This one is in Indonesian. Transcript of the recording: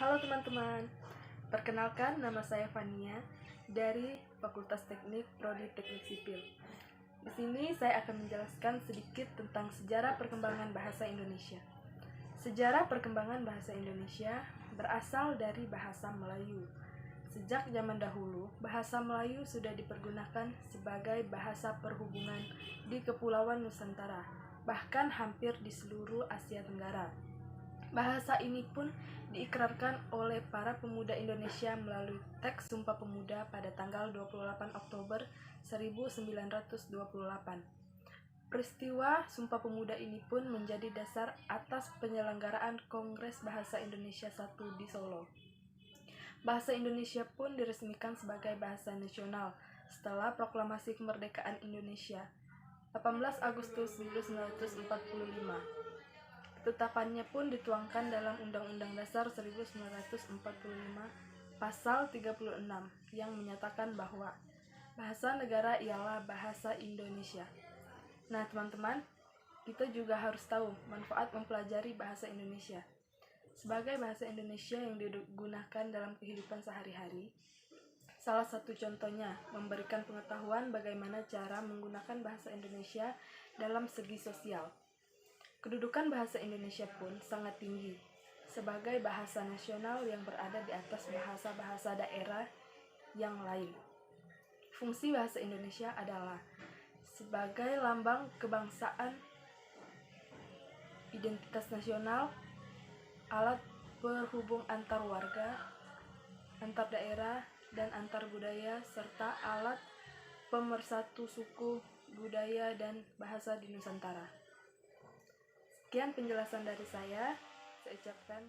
Halo teman-teman, perkenalkan nama saya Fania dari Fakultas Teknik Prodi Teknik Sipil. Di sini saya akan menjelaskan sedikit tentang sejarah perkembangan bahasa Indonesia. Sejarah perkembangan bahasa Indonesia berasal dari bahasa Melayu. Sejak zaman dahulu, bahasa Melayu sudah dipergunakan sebagai bahasa perhubungan di Kepulauan Nusantara, bahkan hampir di seluruh Asia Tenggara. Bahasa ini pun diikrarkan oleh para pemuda Indonesia melalui teks Sumpah Pemuda pada tanggal 28 Oktober 1928. Peristiwa Sumpah Pemuda ini pun menjadi dasar atas penyelenggaraan Kongres Bahasa Indonesia I di Solo. Bahasa Indonesia pun diresmikan sebagai bahasa nasional setelah Proklamasi Kemerdekaan Indonesia 18 Agustus 1945. Ketetapannya pun dituangkan dalam Undang-Undang Dasar 1945 Pasal 36 yang menyatakan bahwa bahasa negara ialah bahasa Indonesia. Nah teman-teman, kita juga harus tahu manfaat mempelajari bahasa Indonesia. Sebagai bahasa Indonesia yang digunakan dalam kehidupan sehari-hari, salah satu contohnya memberikan pengetahuan bagaimana cara menggunakan bahasa Indonesia dalam segi sosial. Kedudukan bahasa Indonesia pun sangat tinggi sebagai bahasa nasional yang berada di atas bahasa-bahasa daerah yang lain. Fungsi bahasa Indonesia adalah sebagai lambang kebangsaan, identitas nasional, alat penghubung antar warga, antar daerah, dan antar budaya, serta alat pemersatu suku, budaya, dan bahasa di Nusantara. Sekian penjelasan dari saya ucapkan